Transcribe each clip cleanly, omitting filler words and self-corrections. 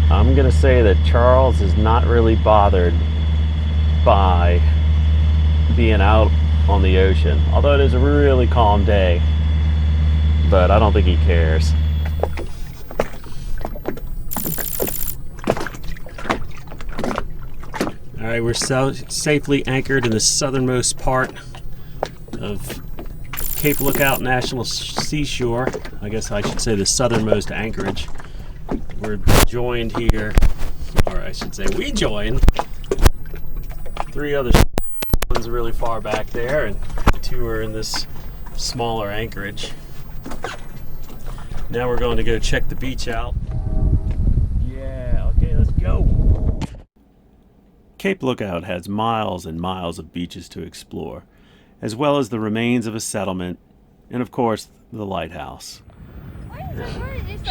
I'm gonna say that Charles is not really bothered by being out on the ocean, although it is a really calm day, but I don't think he cares. All right, we're safely anchored in the southernmost part of CapeLookout National Seashore. I guess I should say the southernmost anchorage. We're joined here, or I should say we joined 3 other ones really far back there, and 2 are in this smaller anchorage. Now we're going to go check the beach out. Yeah, okay, let's go. CapeLookout has miles and miles of beaches to explore, as well as the remains of a settlement, and of course, the lighthouse.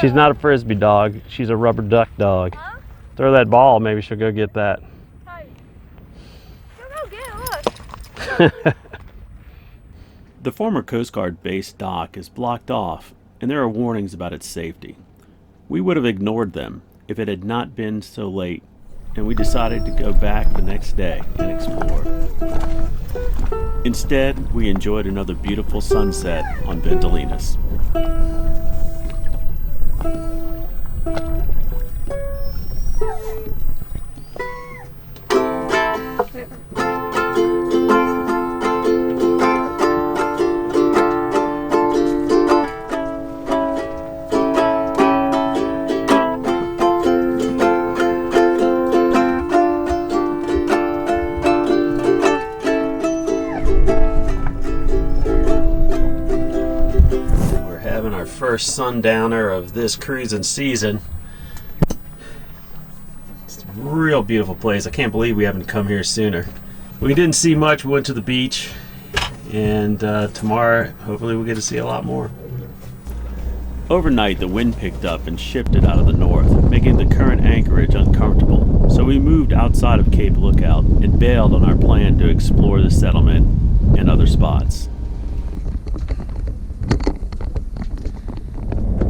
She's not a frisbee dog, she's a rubber duck dog. Huh? Throw that ball, maybe she'll go get that. Hey. Go get it, look. The former Coast Guard base dock is blocked off, and there are warnings about its safety. We would have ignored them if it had not been so late, and we decided to go back the next day and explore. Instead, we enjoyed another beautiful sunset on Ventolines. First sundowner of this cruising season. It's a real beautiful place. I can't believe we haven't come here sooner. We didn't see much. We went to the beach, and tomorrow hopefully we'll get to see a lot more. Overnight the wind picked up and shifted out of the north, making the current anchorage uncomfortable. So we moved outside of CapeLookout and bailed on our plan to explore the settlement and other spots.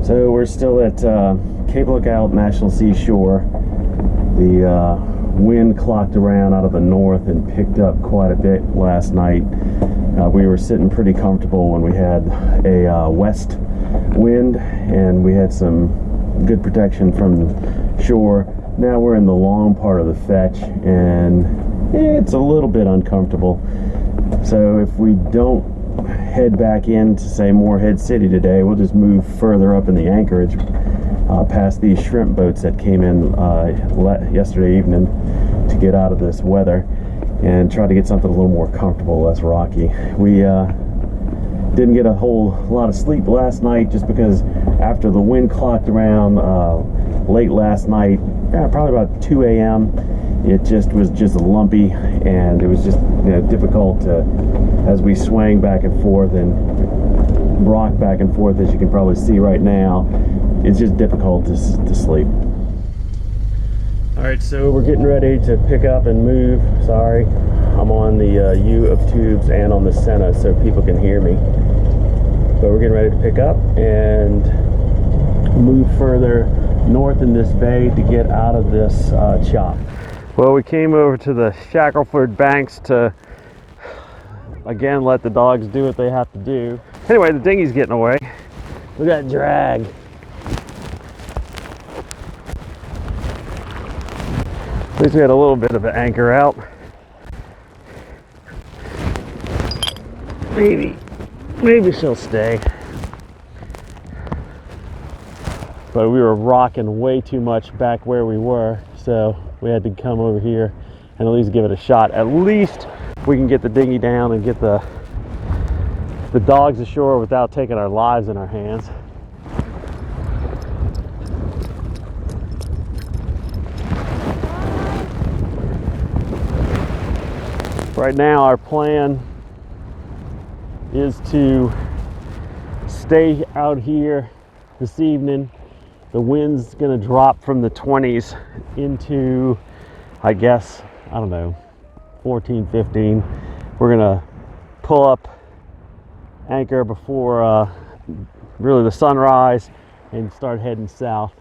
So we're still at CapeLookout National Seashore. The wind clocked around out of the north and picked up quite a bit last night. We were sitting pretty comfortable when we had a west wind, and we had some good protection from shore. Now we're in the long part of the fetch, and it's a little bit uncomfortable. So if we don't head back into, say, Morehead City today, we'll just move further up in the anchorage past these shrimp boats that came in yesterday evening to get out of this weather and try to get something a little more comfortable, less rocky. We didn't get a whole lot of sleep last night just because after the wind clocked around late last night, probably about 2 a.m., it was just lumpy, and it was just difficult to, as we swang back and forth and rock back and forth, as you can probably see right now. It's just difficult to sleep. All right, so we're getting ready to pick up and move. Sorry, I'm on the U of tubes and on the Senna, so people can hear me. But we're getting ready to pick up and move further north in this bay to get out of this chop. Well, we came over to the Shackleford banks to again let the dogs do what they have to do. Anyway, the dinghy's getting away. Look at that drag. At least we had a little bit of an anchor out. Maybe she'll stay. But we were rocking way too much back where we were, so we had to come over here and at least give it a shot. At least we can get the dinghy down and get the dogs ashore without taking our lives in our hands. Right now our plan is to stay out here this evening. The wind's gonna drop from the 20s into, I guess, I don't know, 14, 15. We're gonna pull up anchor before really the sunrise and start heading south.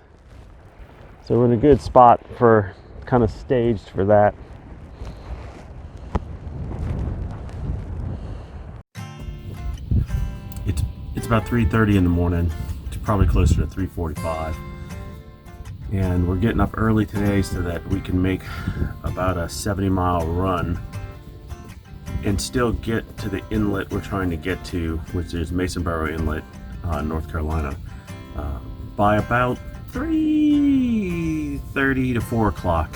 So we're in a good spot for kind of staged for that. It's about 3:30 in the morning. It's probably closer to 3:45. And we're getting up early today so that we can make about a 70-mile run and still get to the inlet we're trying to get to, which is Masonboro Inlet, North Carolina, by about 3:30 to 4 o'clock.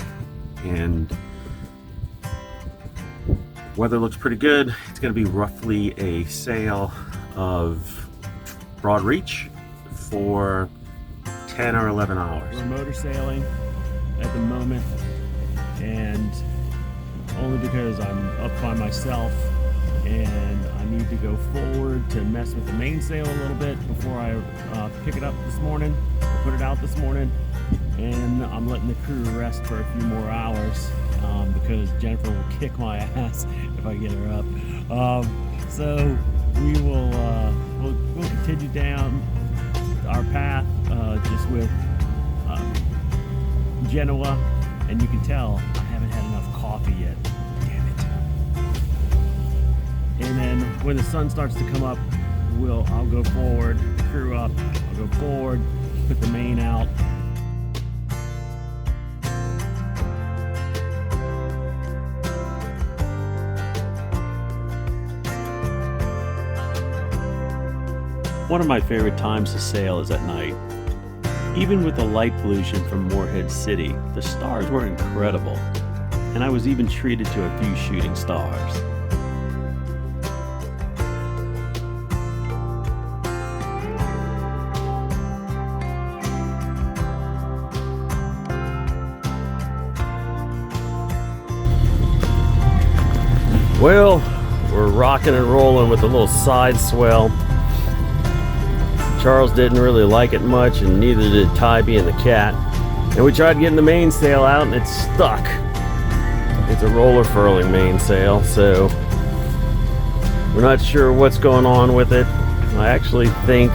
And weather looks pretty good. It's going to be roughly a sail of broad reach for 10 or 11 hours. We're motor sailing at the moment, and only because I'm up by myself and I need to go forward to mess with the mainsail a little bit before I pick it up this morning, put it out this morning, and I'm letting the crew rest for a few more hours because Jennifer will kick my ass if I get her up. So we will we'll continue down our path just with Genoa, and you can tell I haven't had enough coffee yet. Damn it. And then when the sun starts to come up, I'll go forward, crew up, I'll go forward, put the main out. One of my favorite times to sail is at night. Even with the light pollution from Morehead City, the stars were incredible, and I was even treated to a few shooting stars. Well, we're rocking and rolling with a little side swell. Charles didn't really like it much, and neither did Tybee and the cat. And we tried getting the mainsail out, and it's stuck. It's a roller furling mainsail, so we're not sure what's going on with it. I actually think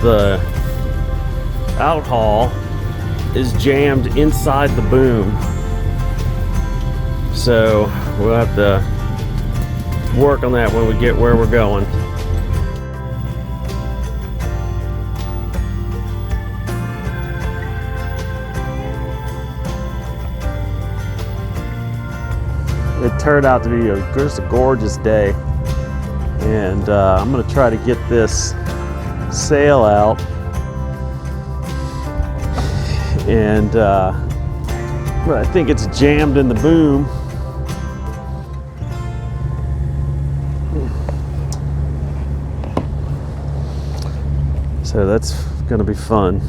the outhaul is jammed inside the boom. So we'll have to work on that when we get where we're going. It turned out to be just a gorgeous day, and I'm going to try to get this sail out, and but I think it's jammed in the boom. So that's going to be fun,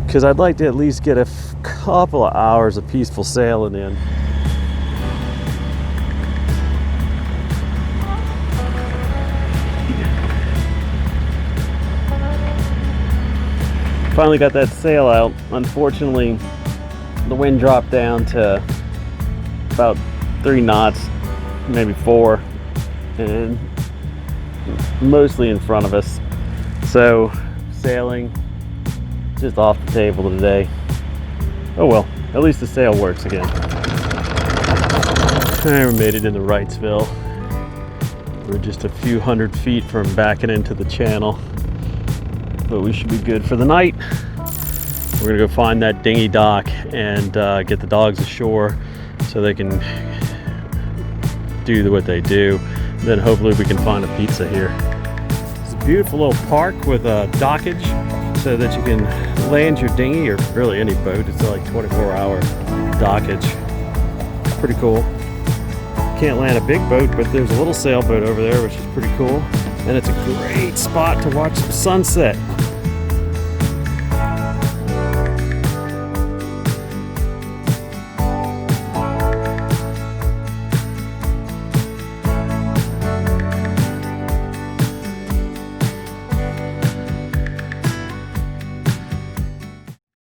because I'd like to at least get a couple of hours of peaceful sailing in. Finally got that sail out. Unfortunately, the wind dropped down to about 3 knots, maybe 4, and mostly in front of us. So sailing just off the table today. Oh well, at least the sail works again. I made it into Wrightsville. We're just a few hundred feet from backing into the channel, but we should be good for the night. We're gonna go find that dinghy dock and get the dogs ashore so they can do what they do. Then hopefully we can find a pizza here. It's a beautiful little park with a dockage so that you can land your dinghy, or really any boat. It's like 24-hour dockage. Pretty cool. Can't land a big boat, but there's a little sailboat over there, which is pretty cool. And it's a great spot to watch the sunset.